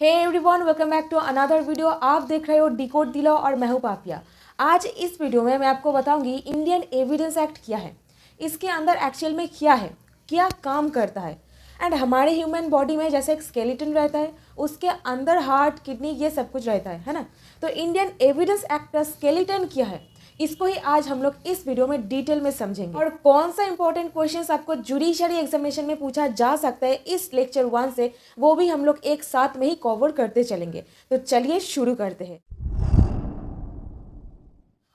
Hey everyone, welcome back to another video. आप देख रहे हो डिकोड द लॉ और मैं हूं पापिया। आज इस वीडियो में मैं आपको बताऊंगी इंडियन एविडेंस एक्ट क्या है, इसके अंदर एक्चुअल में क्या है, क्या काम करता है। एंड हमारे ह्यूमन बॉडी में जैसे एक स्केलेटन रहता है, उसके अंदर हार्ट, किडनी, ये सब कुछ रहता है ना। तो इंडियन एविडेंस एक्ट का स्केलेटन क्या है, इसको ही आज हम लोग इस वीडियो में डिटेल में समझेंगे। और कौन सा इंपॉर्टेंट क्वेश्चंस आपको जुडिशरी एग्जामिनेशन में पूछा जा सकता है इस लेक्चर 1 से, वो भी हम लोग एक साथ में ही कवर करते चलेंगे। तो चलिए शुरू करते हैं।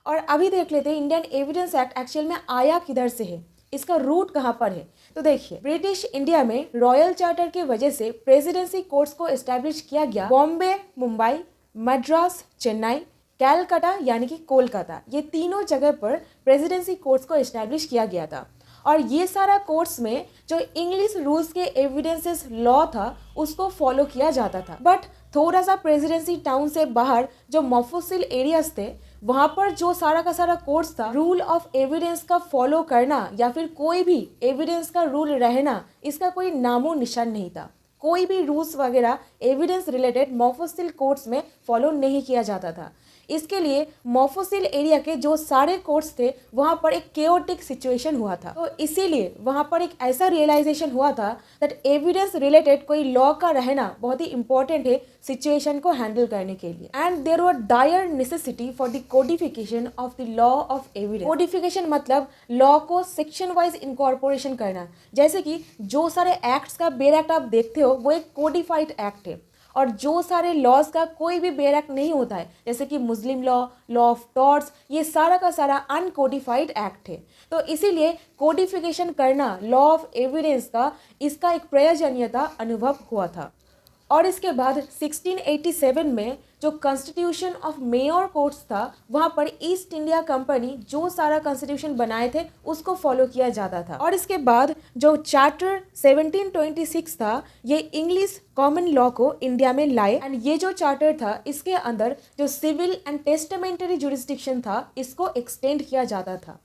और अभी देख लेते हैं इंडियन एविडेंस एक्ट एक्चुअल में आया किधर से है, इसका रूट कहाँ पर है। तो देखिए, ब्रिटिश इंडिया में रॉयल चार्टर की वजह से प्रेसिडेंसी कोर्ट्स को एस्टैब्लिश किया गया। बॉम्बे, मुंबई, मद्रास, चेन्नई, कैलकाटा यानी कि कोलकाता, ये तीनों जगह पर प्रेसिडेंसी कोर्ट्स को एस्टैब्लिश किया गया था। और ये सारा कोर्ट्स में जो इंग्लिश रूल्स के एविडेंसेस लॉ था उसको फॉलो किया जाता था। बट थोड़ा सा प्रेसिडेंसी टाउन से बाहर जो मफुसिल एरियाज थे, वहाँ पर जो सारा का सारा कोर्स था, रूल ऑफ एविडेंस का फॉलो करना या फिर कोई भी एविडेंस का रूल रहना, इसका कोई नामो निशान नहीं था। कोई भी रूल्स वगैरह एविडेंस रिलेटेड मफुसिल कोर्ट्स में फॉलो नहीं किया जाता था। इसके लिए मफुसिल एरिया के जो सारे कोर्ट्स थे, वहाँ पर एक केओटिक सिचुएशन हुआ था। तो इसीलिए वहाँ पर एक ऐसा रियलाइजेशन हुआ था दैट एविडेंस रिलेटेड कोई लॉ का रहना बहुत ही इंपॉर्टेंट है सिचुएशन को हैंडल करने के लिए। And there were dire necessity for the codification of the law of evidence. Codification मतलब लॉ को सेक्शन वाइज इनकॉर्पोरेशन करना। जैसे कि जो सारे एक्ट्स का बेयर एक्ट आप देखते हो, वो एक कोडिफाइड एक्ट है। और जो सारे लॉज का कोई भी बेयर एक्ट नहीं होता है, जैसे कि मुस्लिम लॉ, लॉ ऑफ टॉर्ट्स, ये सारा का सारा अनकोडिफाइड एक्ट है। तो इसीलिए कोडिफिकेशन करना लॉ ऑफ एविडेंस का, इसका एक प्रयोजनीयता अनुभव हुआ था। और इसके बाद 1687 में जो कॉन्स्टिट्यूशन ऑफ मेयर कोर्ट्स था, वहाँ पर ईस्ट इंडिया कंपनी जो सारा कॉन्स्टिट्यूशन बनाए थे उसको फॉलो किया जाता था। और इसके बाद जो चार्टर 1726 था, ये इंग्लिश कॉमन लॉ को इंडिया में लाए। एंड ये जो चार्टर था, इसके अंदर जो सिविल एंड टेस्टामेंटरी जुरिस्डिक्शन था, इसको एक्सटेंड किया जाता था।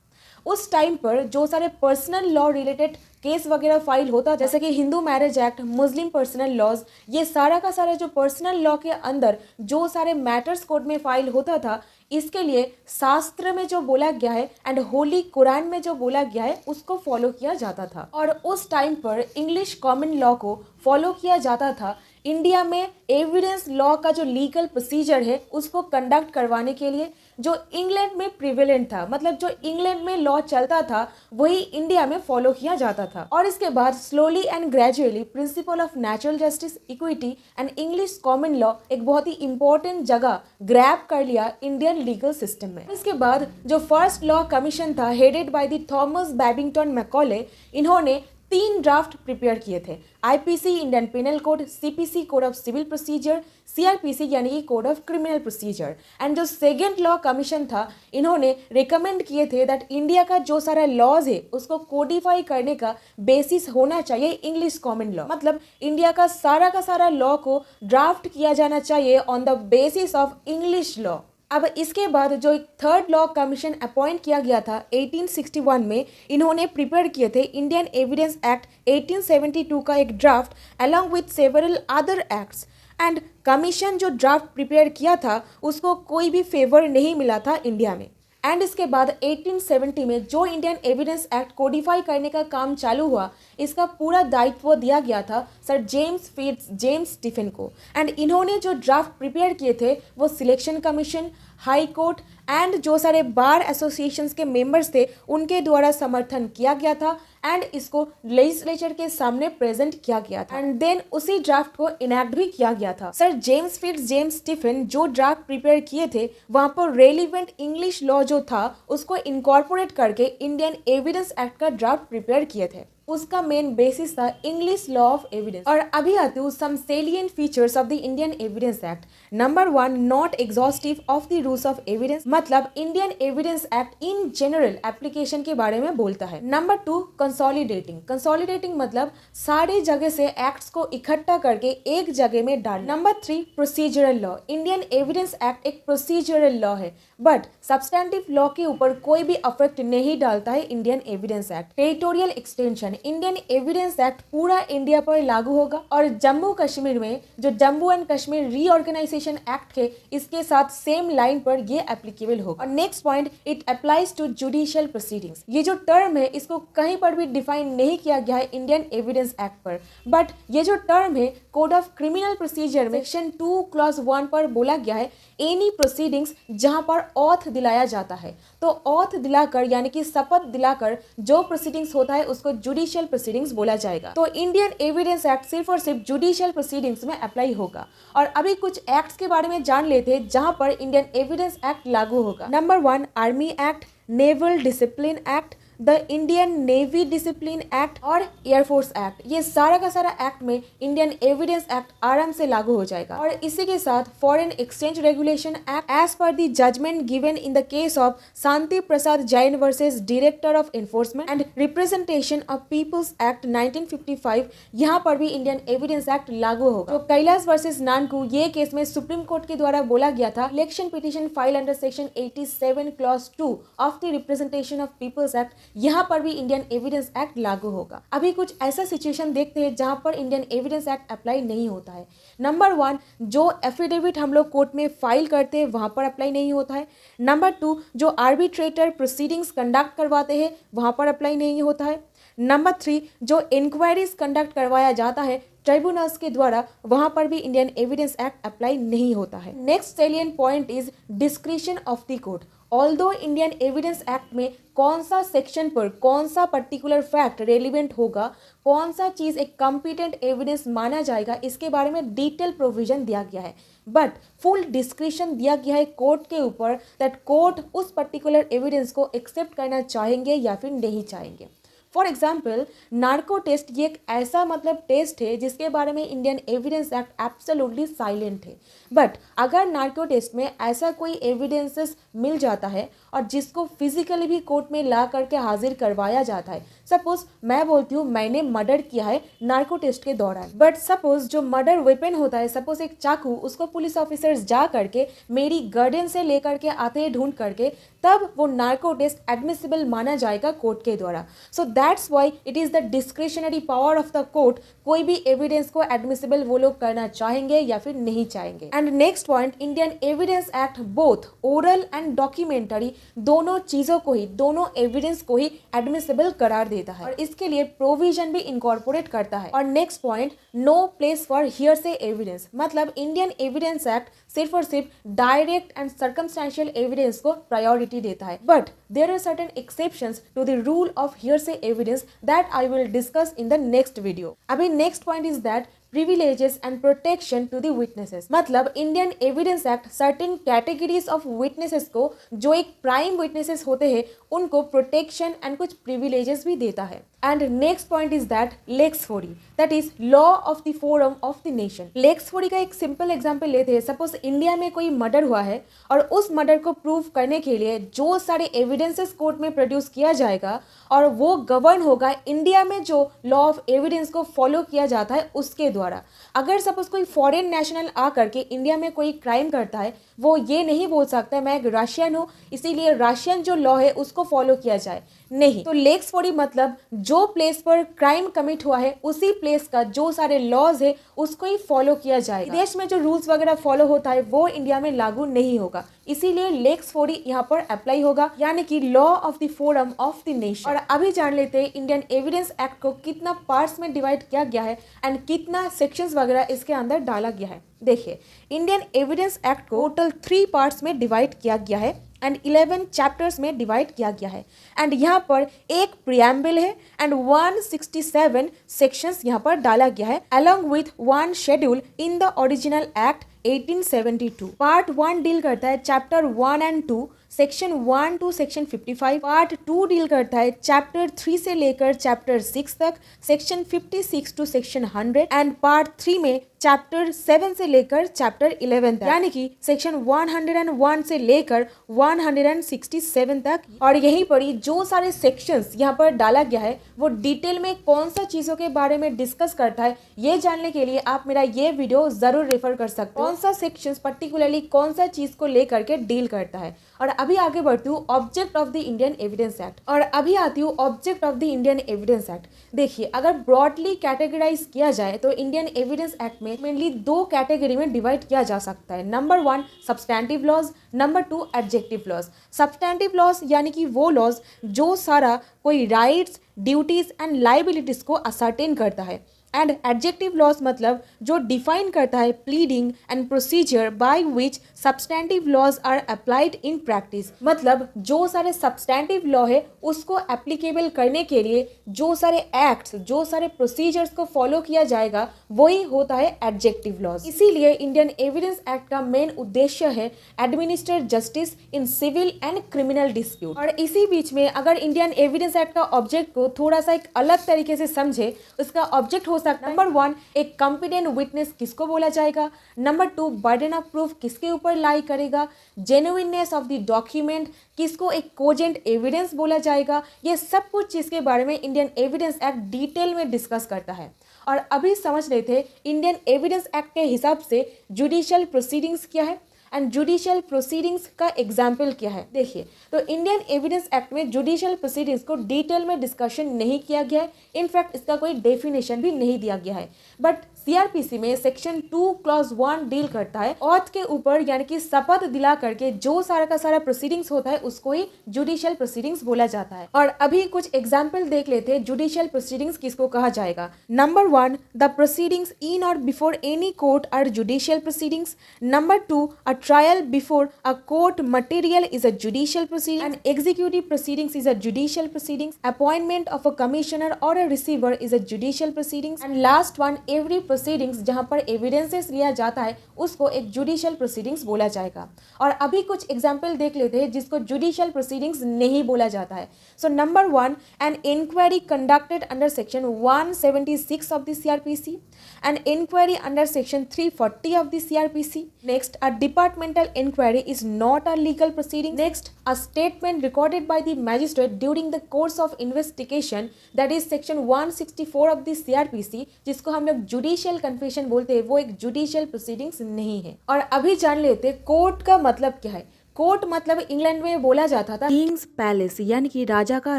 उस टाइम पर जो सारे पर्सनल लॉ रिलेटेड केस वगैरह फाइल होता, जैसे कि हिंदू मैरिज एक्ट, मुस्लिम पर्सनल लॉज, ये सारा का सारा जो पर्सनल लॉ के अंदर जो सारे मैटर्स कोर्ट में फाइल होता था, इसके लिए शास्त्र में जो बोला गया है एंड होली कुरान में जो बोला गया है, उसको फॉलो किया जाता था। और उस टाइम पर इंग्लिश कॉमन लॉ को फॉलो किया जाता था। इंडिया में एविडेंस लॉ का जो लीगल प्रोसीजर है, उसको कंडक्ट करवाने के लिए जो इंग्लैंड में प्रिवेलेंट था, मतलब जो इंग्लैंड में लॉ चलता था, वही इंडिया में फॉलो किया जाता था। और इसके बाद slowly and gradually principle of natural justice, equity and English common law एक बहुत ही इंपॉर्टेंट जगह ग्रैब कर लिया इंडियन लीगल सिस्टम में। इसके बाद जो फर्स्ट लॉ कमीशन था, headed by the Thomas Babington Macaulay, इन्होंने 3 ड्राफ्ट प्रिपेयर किए थे। IPC Indian penal code, CPC code of civil procedure, CRPC यानी कि code of criminal procedure. And जो सेकेंड लॉ कमीशन था, इन्होंने रिकमेंड किए थे दैट इंडिया का जो सारा लॉज है उसको कोडिफाई करने का बेसिस होना चाहिए इंग्लिश कॉमन लॉ। मतलब इंडिया का सारा लॉ को ड्राफ्ट किया जाना चाहिए on the basis of English law. अब इसके बाद जो एक थर्ड लॉ कमीशन अपॉइंट किया गया था 1861 में, इन्होंने प्रिपेयर किए थे इंडियन एविडेंस एक्ट 1872 का एक draft along with several other acts. And commission जो ड्राफ्ट प्रिपेयर किया था, उसको कोई भी फेवर नहीं मिला था इंडिया में। एंड इसके बाद 1870 में जो इंडियन एविडेंस एक्ट कोडिफाई करने का काम चालू हुआ, इसका पूरा दायित्व दिया गया था Sir James Fitzjames Stephen को। एंड इन्होंने जो ड्राफ्ट प्रिपेयर किए थे, वो selection commission, high court and जो सारे बार एसोसिएशंस के मेंबर्स थे, उनके द्वारा समर्थन किया गया था। एंड इसको लेजिस्लेचर के सामने प्रेजेंट किया गया था। एंड देन उसी ड्राफ्ट को इनैक्ट भी किया गया था। Sir James Fitzjames Stephen जो ड्राफ्ट प्रिपेयर किए थे, वहाँ पर रेलिवेंट इंग्लिश लॉ जो था, उसको इनकॉर्पोरेट करके इंडियन एविडेंस एक्ट का ड्राफ्ट प्रिपेयर किए थे। उसका मेन बेसिस था इंग्लिश लॉ ऑफ एविडेंस। और अभी आते हैं some salient features of the Indian evidence act. Number 1, not exhaustive of the rules of evidence, मतलब Indian evidence act in general application के बारे में बोलता है। Number 2, consolidating. कंसोलिडेटिंग मतलब सारे जगह से एक्ट्स को इकट्ठा करके एक जगह में डालना। Number 3, procedural law. Indian evidence act एक प्रोसीजरल लॉ है, बट सब्सटैंटिव लॉ के ऊपर कोई भी अफेक्ट नहीं डालता है Indian evidence act. Territorial extension, Indian evidence act पूरा इंडिया पर लागू होगा और जम्मू कश्मीर में जो Jammu and Kashmir reorganisation act है इसके साथ सेम लाइन पर ये एप्लीकेबल होगा। और next point, it applies to judicial proceedings. ये जो टर्म है इसको कहीं पर भी डिफाइन नहीं किया गया है इंडियन एविडेंस एक्ट पर, बट ये जो टर्म है कोड ऑफ क्रिमिनल प्रोसीजर में सेक्शन 2 क्लॉज 1 पर बोला गया है एनी प्रोसीडिंग्स जहां पर ऑथ दिलाया जाता है। तो ऑथ दिलाकर यानी कि शपथ दिलाकर जो प्रोसीडिंग्स होता है उसको जुडिशियल प्रोसीडिंग्स बोला जाएगा। तो इंडियन एविडेंस एक्ट सिर्फ और सिर्फ जुडिशियल प्रोसीडिंग्स में अप्लाई होगा। और अभी कुछ एक्ट्स के बारे में जान लेते हैं जहां पर इंडियन एविडेंस एक्ट लागू होगा। Number 1, army act, naval discipline act, the Indian navy discipline act और एयरफोर्स एक्ट। ये सारा का सारा एक्ट में इंडियन एविडेंस एक्ट आराम से लागू हो जाएगा। और इसी के साथ foreign exchange regulation act as per the judgment given in the case of Shanti Prasad Jain versus director of enforcement and representation of peoples act 1955, यहाँ पर भी इंडियन एविडेंस एक्ट लागू होगा। तो कैलाश वर्सेस नानकू ये केस में सुप्रीम कोर्ट के द्वारा बोला गया था election petition file under section 87 clause 2 of the representation of peoples act, यहाँ पर भी इंडियन एविडेंस एक्ट लागू होगा। अभी कुछ ऐसा सिचुएशन देखते हैं जहां पर इंडियन एविडेंस एक्ट अप्लाई नहीं होता है। नंबर 1, जो एफिडेविट हम लोग कोर्ट में फाइल करते हैं वहां पर अप्लाई नहीं होता है। नंबर 2, जो आर्बिट्रेटर प्रोसीडिंग्स कंडक्ट करवाते हैं वहां पर अप्लाई नहीं होता है। नंबर 3, जो इंक्वायरीज कंडक्ट करवाया जाता है ट्राइब्यूनल्स के द्वारा वहां पर भी इंडियन एविडेंस एक्ट अप्लाई नहीं होता है। Next salient point is discretion of the court. Although Indian evidence act में कौन सा सेक्शन पर कौन सा पर्टिकुलर फैक्ट रेलिवेंट होगा, कौन सा चीज़ एक कॉम्पिटेंट एविडेंस माना जाएगा, इसके बारे में डिटेल प्रोविजन दिया गया है, बट फुल डिस्क्रिप्शन दिया गया है कोर्ट के ऊपर दैट कोर्ट उस पर्टिकुलर एविडेंस को एक्सेप्ट करना चाहेंगे या फिर नहीं चाहेंगे। फॉर एग्जाम्पल, नार्को टेस्ट ये एक ऐसा टेस्ट है जिसके बारे में Indian evidence act absolutely silent है। बट अगर नार्को टेस्ट में ऐसा कोई एविडेंसेस मिल जाता है और जिसको फिजिकली भी कोर्ट में ला करके हाजिर करवाया जाता है, सपोज मैं बोलती हूँ मैंने मर्डर किया है नार्को टेस्ट के दौरान, बट सपोज जो मर्डर वेपन होता है, सपोज एक चाकू, उसको पुलिस ऑफिसर्स जा करके मेरी गार्डन से लेकर के आते हैं ढूंढ करके, तब वो नार्को टेस्ट एडमिसिबल माना जाएगा कोर्ट के द्वारा। So that's why it is the discretionary power of the court, कोई भी एविडेंस को एडमिसिबल वो लोग करना चाहेंगे या फिर नहीं चाहेंगे। And next point, Indian evidence act both oral and documentary दोनों चीजों को ही, दोनों एविडेंस को ही एडमिसिबल करार देता है और इसके लिए प्रोविजन भी इनकॉर्पोरेट करता है। और next point, no place for hearsay evidence, मतलब इंडियन एविडेंस एक्ट सिर्फ और सिर्फ डायरेक्ट एंड सर्कमस्टेंशियल एविडेंस को प्रायोरिटी देता है, but there are certain exceptions to the rule of hearsay evidence that I will discuss in the next video. अभी next point is that privileges and protection to the witnesses, मतलब Indian evidence act certain categories of witnesses को, जो एक prime witnesses होते हैं, उनको protection and कुछ privileges भी देता है। And next point is that lex 40, that is law of the forum of the nation. Lex 40 का एक सिंपल एग्जांपल लेते हैं। सपोज इंडिया में कोई मर्डर हुआ है और उस मर्डर को प्रूव करने के लिए जो सारे एविडेंसेस कोर्ट में प्रोड्यूस किया जाएगा और वो गवर्न होगा इंडिया में जो लॉ ऑफ एविडेंस को फॉलो किया जाता है उसके द्वारा। अगर सपोज कोई फॉरेन नेशनल आ करके इंडिया में कोई क्राइम करता है, वो ये नहीं बोल सकता मैं एक रशियन हूँ इसीलिए रशियन जो लॉ है उसको फॉलो किया जाए, नहीं। तो लेक्स 40 मतलब जो प्लेस पर क्राइम कमिट हुआ है उसी प्लेस का जो सारे लॉज है उसको ही फॉलो किया जाएगा। देश में जो रूल्स वगैरह फॉलो होता है वो इंडिया में लागू नहीं होगा, इसीलिए लेक्स 40 यहाँ पर अप्लाई होगा, यानी कि law of the forum of the nation. और अभी जान लेते हैं इंडियन एविडेंस एक्ट को कितना पार्ट्स में डिवाइड किया गया है एंड कितना सेक्शंस वगैरह इसके अंदर डाला गया है। देखिए, इंडियन एविडेंस एक्ट को टोटल 3 पार्ट्स में डिवाइड किया गया है एंड 11 चैप्टर्स में डिवाइड किया गया है। एंड यहाँ पर एक प्रियम्बल है एंड 167 सेक्शंस यहाँ पर डाला गया है along with 1 schedule in the original act 1872। Part 1 deal करता है chapter 1 and 2 section 1 to section 55। Part 2 deal करता है चैप्टर 3 से लेकर चैप्टर 6 तक, section 56 to section 100। And part 3 में चैप्टर 7 से लेकर चैप्टर 11 तक, यानी कि सेक्शन 101 से लेकर 167 तक। और यहीं पर ही जो सारे सेक्शंस यहाँ पर डाला गया है वो डिटेल में कौन सा चीजों के बारे में डिस्कस करता है, ये जानने के लिए आप मेरा ये वीडियो जरूर रेफर कर सकते हो, कौन सा सेक्शंस पर्टिकुलरली कौन सा चीज को लेकर के डील करता है। और अभी आगे बढ़ती हूँ object of the Indian evidence act, और अभी आती हूँ object of the Indian evidence act. देखिए, अगर ब्रॉडली कैटेगराइज किया जाए तो इंडियन एविडेंस एक्ट में मेनली दो कैटेगरी में डिवाइड किया जा सकता है। Number 1 substantive laws, number 2 adjective laws. Substantive laws यानी कि वो लॉज जो सारा कोई राइट्स, ड्यूटीज एंड लाइबिलिटीज को असर्टेन करता है। एंड एडजेक्टिव लॉज मतलब जो डिफाइन करता है pleading and procedure by which substantive laws are applied in practice. मतलब जो सारे सब्सटैंटिव लॉ है उसको एप्लीकेबल करने के लिए जो सारे एक्ट्स, जो सारे प्रोसीजर्स को फॉलो किया जाएगा वही होता है एडजेक्टिव लॉज। इसीलिए इंडियन एविडेंस एक्ट का मेन उद्देश्य है administer justice in civil and criminal dispute. और इसी बीच में अगर इंडियन एविडेंस एक्ट का ऑब्जेक्ट को थोड़ा सा एक अलग तरीके से समझे, उसका ऑब्जेक्ट हो सकता है नंबर 1 एक कॉम्पिटेंट विटनेस किसको बोला जाएगा, नंबर 2 बर्डन ऑफ प्रूफ किसके ऊपर लाई करेगा, जेन्युइननेस ऑफ द डॉक्यूमेंट किसको एक कोजेंट एविडेंस बोला जाएगा। ये सब कुछ चीज के बारे में इंडियन एविडेंस एक्ट डिटेल में डिस्कस करता है। और अभी समझ रहे थे इंडियन एविडेंस एक्ट के हिसाब से जुडिशियल प्रोसीडिंग्स क्या है एंड जुडिशियल प्रोसीडिंग्स का एग्जाम्पल क्या है। देखिए, तो इंडियन एविडेंस एक्ट में जुडिशियल प्रोसीडिंग्स को डिटेल में डिस्कशन नहीं किया गया है, इनफैक्ट इसका कोई डेफिनेशन भी नहीं दिया गया है। बट सीआरपीसी में सेक्शन 2 क्लॉज 1 डील करता है ऑथ के ऊपर, यानी कि शपथ दिला करके जो सारा का सारा प्रोसीडिंग्स होता है उसको ही जुडिशियल प्रोसीडिंग्स बोला जाता है। और अभी कुछ एग्जाम्पल देख लेते हैं जुडिशियल प्रोसीडिंग्स किसको कहा जाएगा। नंबर 1 द प्रोसीडिंग्स इन और before any court are judicial proceedings. Number 2 a trial before a court material is a judicial proceeding and executive proceedings is a judicial proceedings. Appointment of a commissioner or a receiver is a judicial proceedings. And last one every proceedings जहाँ पर evidences लिया जाता है उसको एक judicial proceedings बोला जाएगा। और अभी कुछ example देख लेते हैं जिसको judicial proceedings नहीं बोला जाता है। So number 1 an inquiry conducted under section 176 of the CRPC, an inquiry under section 340 of the CRPC. Next, a departmental inquiry is not a legal proceeding. Next, a statement recorded by the magistrate during the course of investigation, that is section 164 of the CRPC, जिसको हम लोग judicial confession बोलते हैं, वो एक judicial proceedings नहीं है। और अभी जान लेते कोर्ट का मतलब क्या है। कोर्ट मतलब इंग्लैंड में बोला जाता था किंग्स पैलेस, यानी कि राजा का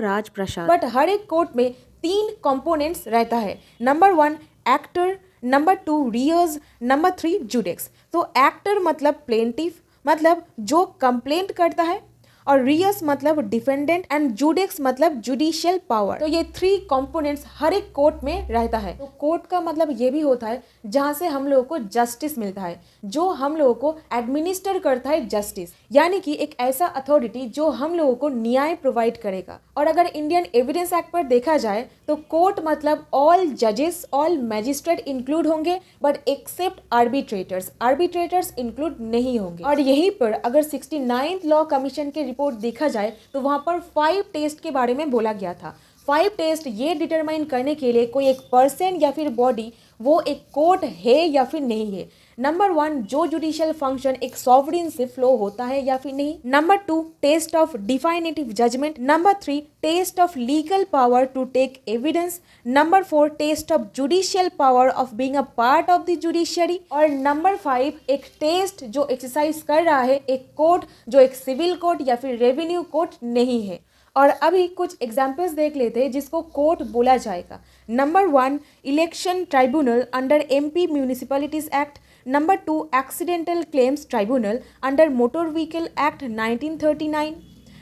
राजप्रासाद। बट हर एक कोर्ट में 3 कंपोनेंट्स रहता है। Number 1 actor, number 2 reus, number 3 judex. तो एक्टर मतलब प्लेंटिफ, मतलब जो कंप्लेंट करता है, और रियस मतलब डिफेंडेंट, एंड जुडिक्स मतलब जुडिशियल पावर। तो ये 3 कंपोनेंट्स हर एक कोर्ट में रहता है। तो कोर्ट का मतलब ये भी होता है जहाँ से हम लोगों को जस्टिस मिलता है, जो हम लोगों को एडमिनिस्टर करता है जस्टिस, यानी कि एक ऐसा अथॉरिटी जो हम लोगों को न्याय प्रोवाइड करेगा। और अगर इंडियन एविडेंस एक्ट पर देखा जाए तो कोर्ट मतलब ऑल जजेस, ऑल मैजिस्ट्रेट इंक्लूड होंगे, but except arbitrators, arbitrators include नहीं होंगे। और यहीं पर अगर 69th लॉ कमीशन के रिपोर्ट देखा जाए तो वहां पर 5 टेस्ट के बारे में बोला गया था। 5 टेस्ट ये डिटरमाइन करने के लिए कोई एक पर्सन या फिर बॉडी वो एक कोर्ट है या फिर नहीं है। नंबर 1 जो जुडिशियल फंक्शन एक सॉवरेन से फ्लो होता है या फिर नहीं। Number 2 test of definitive judgement. Number 3 test of legal power to take evidence. Number 4 test of judicial power of being a part of the judiciary. और नंबर 5 एक टेस्ट जो एक्सरसाइज कर रहा है एक कोर्ट जो एक सिविल कोर्ट या फिर रेवेन्यू कोर्ट नहीं है। और अभी कुछ एग्जाम्पल्स देख लेते हैं जिसको कोर्ट बोला जाएगा। Number 1 election tribunal under MP municipalities act. Number 2 accidental claims tribunal under motor vehicle act 1939।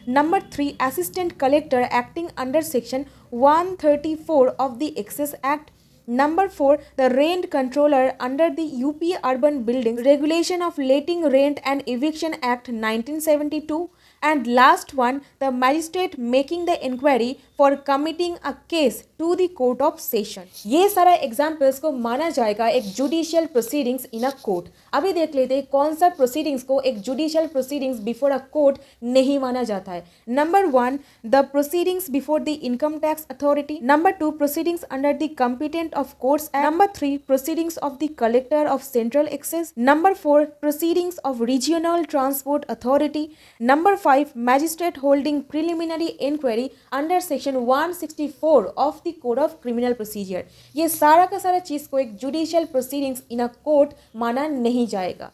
Number 3 assistant collector acting under section 134 of the excise act. Number 4 the rent controller under the UP Urban Buildings Regulation of Letting Rent and Eviction Act 1972. And last one the magistrate making the inquiry for committing a case to the court of session. ये सारा examples को माना जाएगा एक judicial proceedings in a court. अभी देख लेते हैं कौन सा प्रोसीडिंग्स को एक judicial proceedings before a court नहीं माना जाता है। Number 1, the proceedings before the income tax authority. Number 2, proceedings under the competent of courts act. Number 3, proceedings of the collector of central access. Number 4, proceedings of regional transport authority. Number 5, magistrate holding preliminary inquiry under section 164 of the code of criminal procedure. ये सारा का सारा चीज को एक judicial proceedings in a court माना नहीं जाएगा।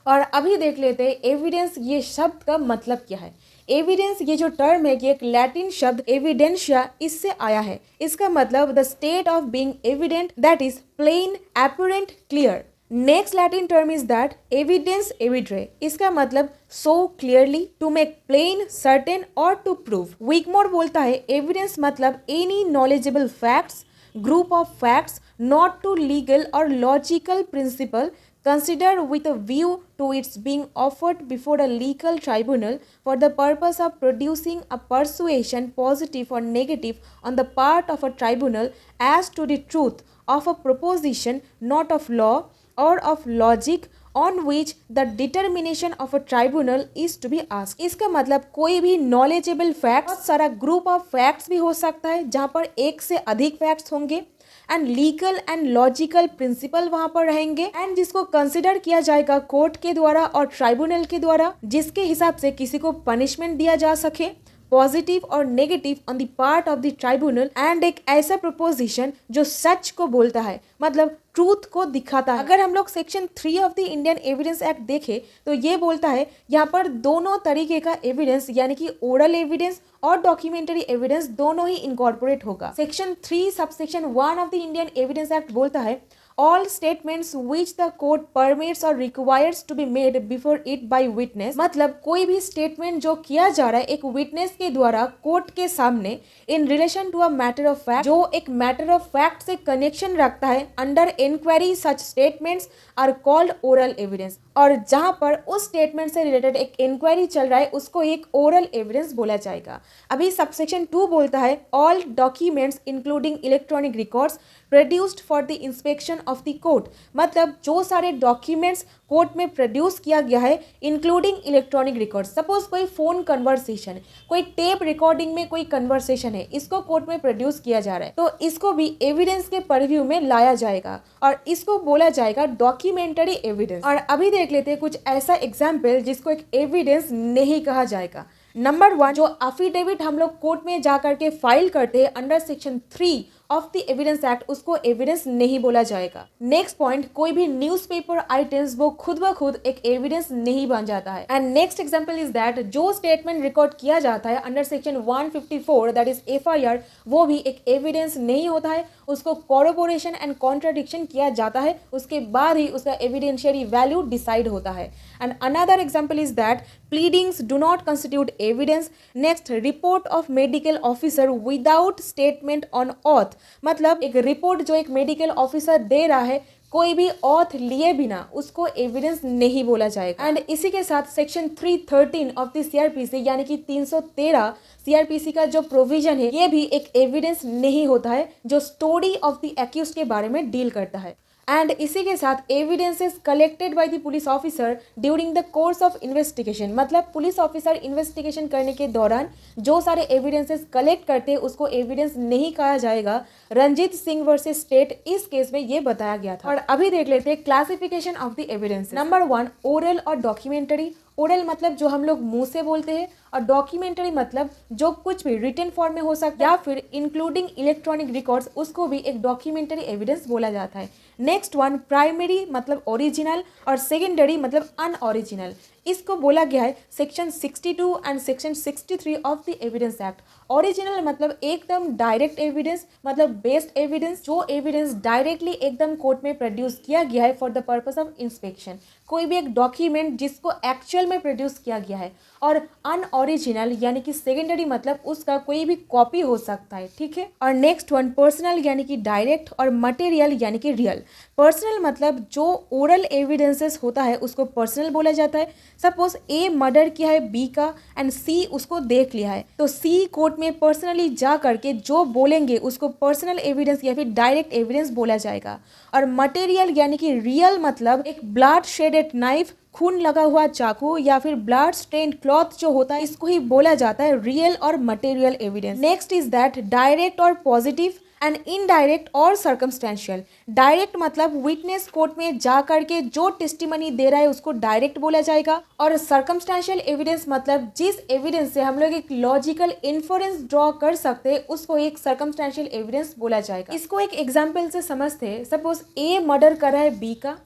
और अभी देख लेते हैं एविडेंस ये शब्द का मतलब क्या है। एविडेंस ये जो टर्म है कि एक लैटिन शब्द एविडेंशिया इससे आया है। इसका मतलब the state of being evident that is plain apparent clear. Next Latin term is that evidence evidere. इसका मतलब so clearly, to make plain, certain और टू प्रूव। विगमोर बोलता है एविडेंस मतलब any knowledgeable facts, group of facts not to legal or logical principle considered with a view to its being offered before a legal tribunal for the purpose of producing a persuasion, positive or negative, on the part of a tribunal as to the truth of a proposition not of law or of logic on which the determination of a tribunal is to be asked। इसका मतलब कोई भी knowledgeable facts, बहुत सारा group of facts भी हो सकता है जहाँ पर एक से अधिक facts होंगे and legal and logical principle वहां पर रहेंगे एंड जिसको कंसिडर किया जाएगा कोर्ट के द्वारा और ट्राइब्यूनल के द्वारा, जिसके हिसाब से किसी को पनिशमेंट दिया जा सके, पॉजिटिव और negative on the part of the tribunal, and एक ऐसा प्रपोजिशन जो सच को बोलता है, मतलब ट्रूथ को दिखाता है। अगर हम लोग section 3 of the Indian evidence act देखें तो ये बोलता है यहाँ पर दोनों तरीके का एविडेंस यानी कि ओरल एविडेंस और डॉक्यूमेंट्री एविडेंस दोनों ही इनकॉर्पोरेट होगा। Section 3 subsection 1 of the Indian evidence act बोलता है all statements which the court permits or requires to be made before it by witness। मतलब कोई भी स्टेटमेंट जो किया जा रहा है एक विटनेस के द्वारा कोर्ट के सामने in relation to a matter of fact, जो एक मैटर ऑफ फैक्ट से कनेक्शन रखता है, under inquiry such statements are called oral evidence. और जहां पर उस स्टेटमेंट से रिलेटेड एक इंक्वायरी चल रहा है उसको एक ओरल एविडेंस बोला जाएगा। अभी सबसेक्शन 2 बोलता है all documents including electronic records produced for the inspection of the court. मतलब जो सारे डॉक्यूमेंट्स कोर्ट में प्रोड्यूस किया गया है इंक्लूडिंग इलेक्ट्रॉनिक रिकॉर्ड। सपोज कोई फोन कन्वर्सेशन, कोई टेप रिकॉर्डिंग में कोई कन्वर्सेशन है, इसको कोर्ट में प्रोड्यूस किया जा रहा है तो इसको भी एविडेंस के परव्यू में लाया जाएगा और इसको बोला जाएगा डॉक्यूमेंटरी एविडेंस। और अभी देख लेते हैं कुछ ऐसा एग्जाम्पल जिसको एक एविडेंस नहीं कहा जाएगा। नंबर 1, जो अफिडेविट हम लोग कोर्ट में जा करके फाइल करते हैं under section 3 of the evidence act, उसको एविडेंस नहीं बोला जाएगा। नेक्स्ट पॉइंट, कोई भी न्यूज़पेपर आइटम्स वो खुद ब खुद एक एविडेंस नहीं बन जाता है। And next example is that जो स्टेटमेंट रिकॉर्ड किया जाता है under section 154 that is FIR, वो भी एक एविडेंस नहीं होता है, उसको कॉरोबोरेशन एंड कॉन्ट्राडिक्शन किया जाता है, उसके बाद ही उसका एविडेंशियरी वैल्यू डिसाइड होता है। And another example is that pleadings do not constitute evidence. Next, report of medical officer without statement on auth. मतलब एक रिपोर्ट जो एक मेडिकल ऑफिसर दे रहा है कोई भी ऑथ लिए बिना, उसको एविडेंस नहीं बोला जाएगा। एंड इसी के साथ सेक्शन 313 ऑफ द CRPC यानी कि 313 CRPC का जो प्रोविजन है ये भी एक एविडेंस नहीं होता है जो स्टोरी ऑफ द एक्यूज्ड के बारे में डील करता है। एंड इसी के साथ evidences collected by the police officer during the course of investigation. मतलब पुलिस ऑफिसर इन्वेस्टिगेशन करने के दौरान जो सारे एविडेंसेस कलेक्ट करते हैं उसको एविडेंस नहीं कहा जाएगा। रंजीत सिंह वर्सेस स्टेट इस केस में ये बताया गया था। और अभी देख लेते हैं classification of the evidence. Number 1, oral और डॉक्यूमेंटरी। ओरल मतलब जो हम लोग मुंह से बोलते हैं और डॉक्यूमेंटरी मतलब जो कुछ भी रिटन फॉर्म में हो सकता है या फिर इंक्लूडिंग इलेक्ट्रॉनिक रिकॉर्ड्स, उसको भी एक डॉक्यूमेंटरी एविडेंस बोला जाता है। नेक्स्ट 1, प्राइमरी मतलब ओरिजिनल और सेकेंडरी मतलब अनओरिजिनल। इसको बोला गया है section 62 and section 63 of the evidence act. Original मतलब एकदम डायरेक्ट एविडेंस, मतलब बेस्ड एविडेंस, जो एविडेंस डायरेक्टली एकदम कोर्ट में प्रोड्यूस किया गया है for the purpose of inspection. कोई भी एक डॉक्यूमेंट जिसको एक्चुअल में प्रोड्यूस किया गया है, और अनओरिजिनल यानी कि सेकेंडरी मतलब उसका कोई भी कॉपी हो सकता है, ठीक है। और नेक्स्ट वन पर्सनल यानी कि डायरेक्ट, और मटेरियल यानी कि रियल। पर्सनल मतलब जो ओरल एविडेंसेस होता है उसको पर्सनल बोला जाता है। सपोज ए मर्डर किया है बी का एंड सी उसको देख लिया है, तो सी कोर्ट में पर्सनली जा करके जो बोलेंगे उसको पर्सनल एविडेंस या फिर डायरेक्ट एविडेंस बोला जाएगा। और मटेरियल यानी कि रियल मतलब एक ब्लड शेडेड नाइफ, खून लगा हुआ चाकू या फिर ब्लड स्टेन्ड क्लॉथ जो होता है, इसको ही बोला जाता है रियल और material evidence. Next is that direct और पॉजिटिव एंड इनडायरेक्ट और सर्कमस्टेंशियल। डायरेक्ट मतलब विटनेस कोर्ट में जा करके जो टेस्टिमनी दे रहा है उसको डायरेक्ट बोला जाएगा। और सर्कमस्टेंशियल एविडेंस मतलब जिस एविडेंस से हम लोग एक लॉजिकल इन्फरेंस ड्रॉ कर सकते हैं उसको एक सर्कमस्टेंशियल एविडेंस बोला जाएगा। इसको एक एग्जाम्पल से समझते हैं। सपोज ए मर्डर कर रहा है बी का,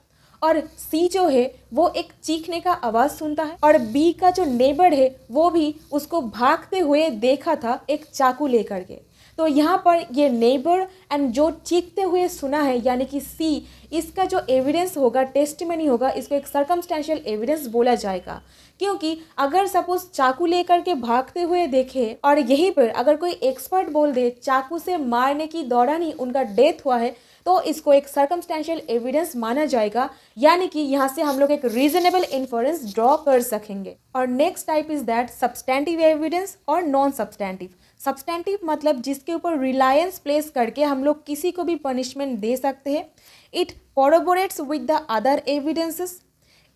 और सी जो है वो एक चीखने का आवाज सुनता है, और बी का जो नेबर है वो भी उसको भागते हुए देखा था एक चाकू लेकर के। तो यहाँ पर ये नेबर एंड जो चीखते हुए सुना है यानी कि सी, इसका जो एविडेंस होगा, टेस्टिमनी होगा, इसको एक सर्कमस्टेंशियल एविडेंस बोला जाएगा। क्योंकि अगर सपोज चाकू लेकर के भागते हुए देखे और यहीं पर अगर कोई एक्सपर्ट बोल दे चाकू से मारने की दौरान ही उनका डेथ हुआ है, तो इसको एक सर्कमस्टेंशियल एविडेंस माना जाएगा, यानी कि यहाँ से हम लोग एक रीजनेबल इन्फरेंस ड्रॉ कर सकेंगे। और next type is that substantive evidence और नॉन सब्सटेंटिव। सब्सटेंटिव मतलब जिसके ऊपर रिलायंस प्लेस करके हम लोग किसी को भी पनिशमेंट दे सकते हैं। It corroborates with the other evidences,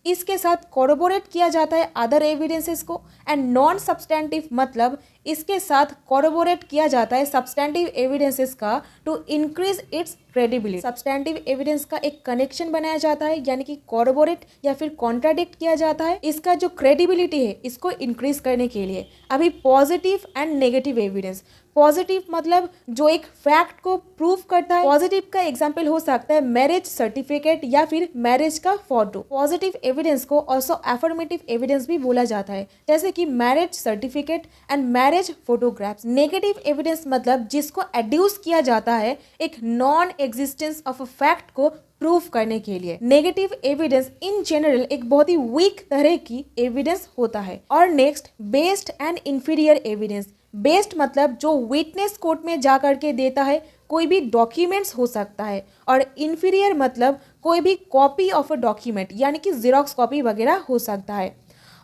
इसके साथ कोरोबोरेट किया जाता है अदर एविडेंसेस को। एंड नॉन सब्सटेंटिव मतलब इसके साथ कोरोबोरेट किया जाता है सब्सटेंटिव एविडेंसेस का to increase its credibility. Substantive evidence का एक कनेक्शन बनाया जाता है, यानी कि कोरोबोरेट या फिर कॉन्ट्राडिक्ट किया जाता है इसका जो क्रेडिबिलिटी है इसको इंक्रीज करने के लिए। अभी positive and negative evidence. Positive मतलब जो एक फैक्ट को प्रूव करता है। पॉजिटिव का एग्जांपल हो सकता है मैरिज सर्टिफिकेट या फिर मैरिज का फोटो। पॉजिटिव एविडेंस को ऑल्सो एफर्मेटिव एविडेंस भी बोला जाता है, जैसे कि marriage certificate and marriage photographs. Negative evidence मतलब जिसको एड्यूस किया जाता है एक non existence of a fact को प्रूफ करने के लिए। नेगेटिव एविडेंस इन जनरल एक बहुत ही वीक तरह की एविडेंस होता है। और next based and inferior evidence. Based मतलब जो विटनेस कोर्ट में जा करके देता है, कोई भी डॉक्यूमेंट्स हो सकता है। और इंफीरियर मतलब कोई भी कॉपी ऑफ अ डॉक्यूमेंट, यानी कि जीरोक्स कॉपी वगैरह हो सकता है।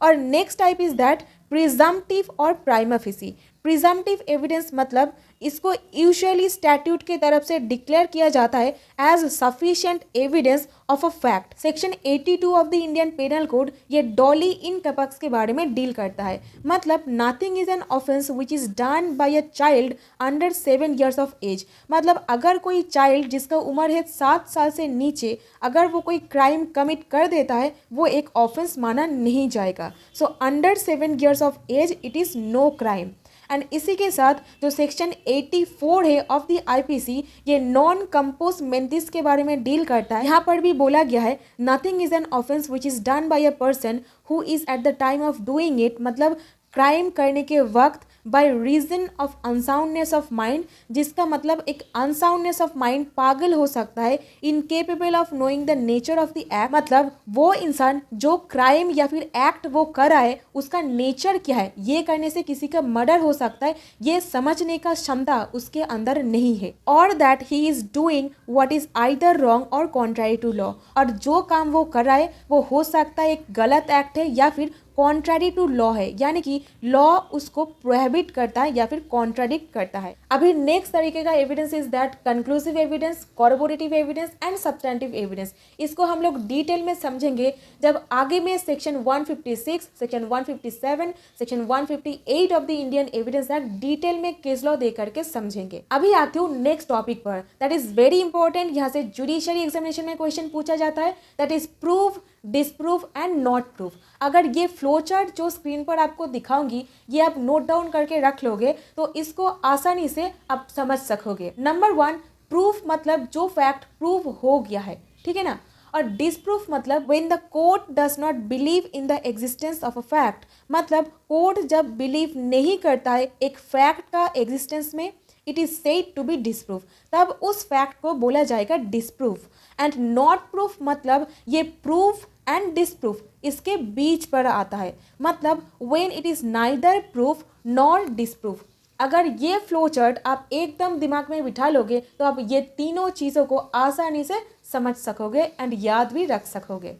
और next type is that presumptive और प्राइमा फेसी। प्रिजम्पटिव एविडेंस मतलब इसको यूजुअली स्टैट्यूट के तरफ से डिक्लेयर किया जाता है as sufficient evidence of a fact. Section 82 of the Indian penal code ये डॉली इन टपक्स के बारे में डील करता है। मतलब nothing is an offence which is done by a child under 7 years of age. मतलब अगर कोई चाइल्ड जिसका उम्र है 7 साल से नीचे अगर वो कोई क्राइम कमिट कर देता है वो एक ऑफेंस माना नहीं जाएगा। So under 7 years of age it is no crime. And इसी के साथ जो सेक्शन 84 है ऑफ द आईपीसी ये नॉन कंपोज मेंटिस के बारे में डील करता है। यहाँ पर भी बोला गया है nothing is an offence which is done by a person who is at the time of doing it. मतलब क्राइम करने के वक्त by reason of unsoundness of mind, जिसका मतलब एक अनसाउंडनेस ऑफ माइंड, पागल हो सकता है, incapable of knowing the nature of the act. मतलब वो इंसान जो क्राइम या फिर एक्ट वो कर रहा है उसका नेचर क्या है, ये करने से किसी का मर्डर हो सकता है, ये समझने का क्षमता उसके अंदर नहीं है। और that he is doing what is either wrong और कॉन्ट्रैरी टू लॉ। और जो काम वो कर रहा है वो हो सकता है एक गलत एक्ट है या फिर कॉन्ट्रैरी टू लॉ है, यानी कि लॉ उसको प्रोहिबिट करता है या फिर कॉन्ट्राडिक्ट करता है। अभी नेक्स्ट तरीके का evidence is that conclusive evidence, corroborative evidence and substantive evidence. इसको हम लोग डिटेल में समझेंगे जब आगे में section 156, section 157, section 158 of the Indian evidence act detail में केस लॉ दे करके समझेंगे। अभी आती हूँ नेक्स्ट टॉपिक पर, दैट इज वेरी इंपॉर्टेंट। यहाँ से जुडिशियरी एग्जामिनेशन में क्वेश्चन पूछा जाता है, that is prove, disprove and not prove. अगर ये फ्लो चार्ट जो स्क्रीन पर आपको दिखाऊंगी ये आप नोट डाउन करके रख लोगे तो इसको आसानी से आप समझ सकोगे। नंबर 1 प्रूफ मतलब जो फैक्ट प्रूव हो गया है, ठीक है ना। और डिसप्रूफ मतलब when the court does not believe in the existence of a fact. मतलब कोर्ट जब बिलीव नहीं करता है एक फैक्ट का एग्जिस्टेंस में, it is said to be disproof, तब उस फैक्ट को बोला जाएगा डिसप्रूफ। एंड नॉट प्रूफ मतलब ये प्रूफ एंड डिसप्रूफ इसके बीच पर आता है, मतलब when it is neither proof nor disproof. अगर ये फ्लो चार्ट आप एकदम दिमाग में बिठा लोगे तो आप ये तीनों चीज़ों को आसानी से समझ सकोगे एंड याद भी रख सकोगे।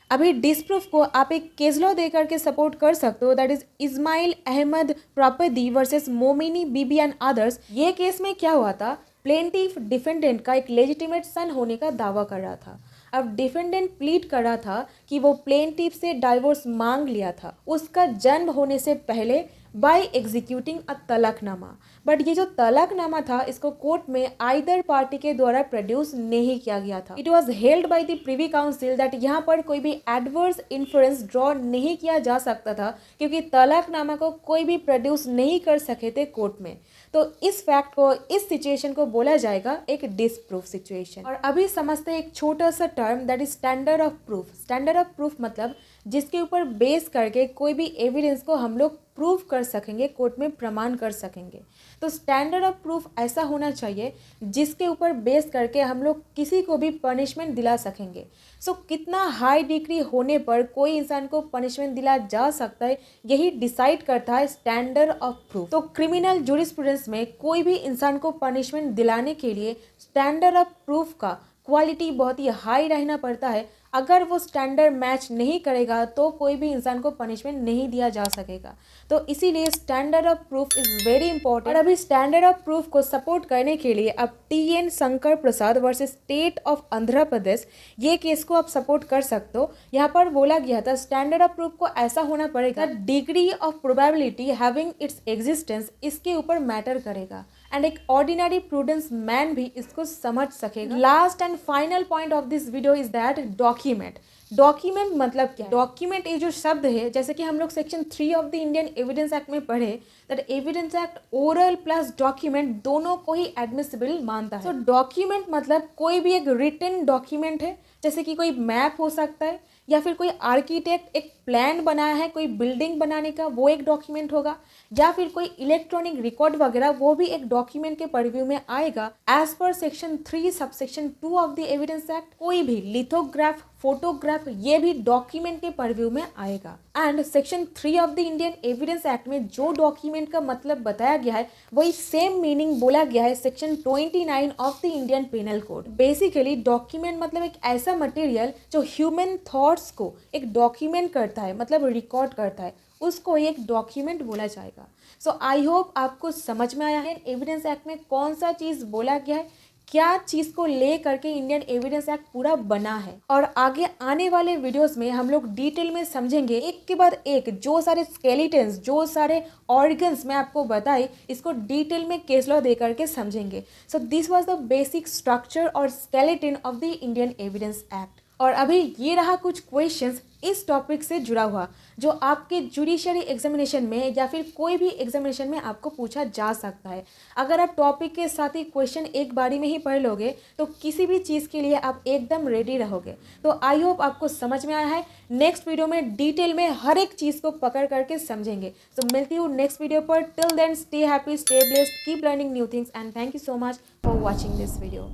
अभी डिसप्रूफ को आप एक केस लॉ दे करके सपोर्ट कर सकते हो, that is Ismail Ahmad property versus Momini Bibi and others. ये केस में क्या हुआ था, प्लेंटिफ डिफेंडेंट का एक लेजिटिमेट सन होने का दावा कर रहा था। अब डिफेंडेंट प्लीड कर रहा था कि वो प्लेंटिफ से डाइवोर्स मांग लिया था उसका जन्म होने से पहले बाय एग्जीक्यूटिंग अ तलाकनामा। बट ये जो तलाकनामा था इसको कोर्ट में आइदर पार्टी के द्वारा प्रोड्यूस नहीं किया गया था। It was held by the privy council that यहाँ पर कोई भी एडवर्स इन्फ्लुएंस ड्रॉ नहीं किया जा सकता था क्योंकि तलाकनामा को कोई भी प्रोड्यूस नहीं कर सके थे कोर्ट में। तो इस फैक्ट को, इस सिचुएशन को बोला जाएगा एक डिसप्रूफ सिचुएशन। और अभी समझते हैं एक छोटा सा term that is standard of proof. Standard of proof मतलब जिसके ऊपर बेस करके कोई भी एविडेंस को हम लोग प्रूव कर सकेंगे, कोर्ट में प्रमाण कर सकेंगे। तो स्टैंडर्ड ऑफ प्रूफ ऐसा होना चाहिए जिसके ऊपर बेस करके हम लोग किसी को भी पनिशमेंट दिला सकेंगे। सो कितना हाई डिग्री होने पर कोई इंसान को पनिशमेंट दिला जा सकता है, यही डिसाइड करता है स्टैंडर्ड ऑफ प्रूफ। तो क्रिमिनल जूरिस्प्रूडेंस में कोई भी इंसान को पनिशमेंट दिलाने के लिए स्टैंडर्ड ऑफ प्रूफ का क्वालिटी बहुत ही हाई रहना पड़ता है। अगर वो स्टैंडर्ड मैच नहीं करेगा तो कोई भी इंसान को पनिशमेंट नहीं दिया जा सकेगा। तो इसीलिए standard of proof is very important. और अभी स्टैंडर्ड ऑफ प्रूफ को सपोर्ट करने के लिए अब TN Shankar Prasad versus state of Andhra Pradesh, ये केस को आप सपोर्ट कर सकते हो। यहाँ पर बोला गया था स्टैंडर्ड ऑफ प्रूफ को ऐसा होना पड़ेगा, degree of probability having its existence इसके ऊपर मैटर करेगा एंड एक ऑर्डिनरी प्रूडेंस मैन भी इसको समझ सकेगा। Last and final point of this video is that document. Document मतलब क्या? डॉक्यूमेंट ये जो शब्द है, जैसे कि हम लोग section 3 of the Indian evidence act में पढ़े, that evidence act oral plus document दोनों को ही एडमिसिबल मानता है। सो डॉक्यूमेंट मतलब कोई भी एक रिटन डॉक्यूमेंट है, जैसे कि कोई मैप हो सकता है या फिर कोई आर्किटेक्ट एक प्लान बनाया है कोई बिल्डिंग बनाने का, वो एक डॉक्यूमेंट होगा, या फिर कोई इलेक्ट्रॉनिक रिकॉर्ड वगैरह, वो भी एक डॉक्यूमेंट के परव्यू में आएगा। एज पर section 3 subsection 2 of the evidence act कोई भी लिथोग्राफ, फोटोग्राफ, ये भी डॉक्यूमेंट के परव्यू में आएगा। And section 3 of the Indian evidence act में जो डॉक्यूमेंट का मतलब बताया गया है वही सेम मीनिंग बोला गया है section 29 of the Indian penal code. Basically document मतलब एक ऐसा मटेरियल जो ह्यूमन थॉट्स को एक डॉक्यूमेंट करता है, मतलब रिकॉर्ड करता है, उसको एक डॉक्यूमेंट बोला जाएगा। सो आई होप आपको समझ में आया है एविडेंस एक्ट में कौन सा चीज़ बोला गया है, क्या चीज़ को ले करके इंडियन एविडेंस एक्ट पूरा बना है। और आगे आने वाले वीडियोस में हम लोग डिटेल में समझेंगे एक के बाद एक जो सारे स्केलेटन्स, जो सारे ऑर्गन्स मैं आपको बताई, इसको डिटेल में केस लॉ दे करके समझेंगे। So this was the basic structure और skeleton of the Indian evidence act. और अभी ये रहा कुछ क्वेश्चंस इस टॉपिक से जुड़ा हुआ जो आपके जुडिशरी एग्जामिनेशन में या फिर कोई भी एग्जामिनेशन में आपको पूछा जा सकता है। अगर आप टॉपिक के साथ ही क्वेश्चन एक बारी में ही पढ़ लोगे तो किसी भी चीज़ के लिए आप एकदम रेडी रहोगे। तो आई होप आपको समझ में आया है। नेक्स्ट वीडियो में डिटेल में हर एक चीज़ को पकड़ करके समझेंगे। तो मिलती हूँ नेक्स्ट वीडियो पर। Till then stay happy, stay blessed, keep learning new things and thank you so much for watching this video.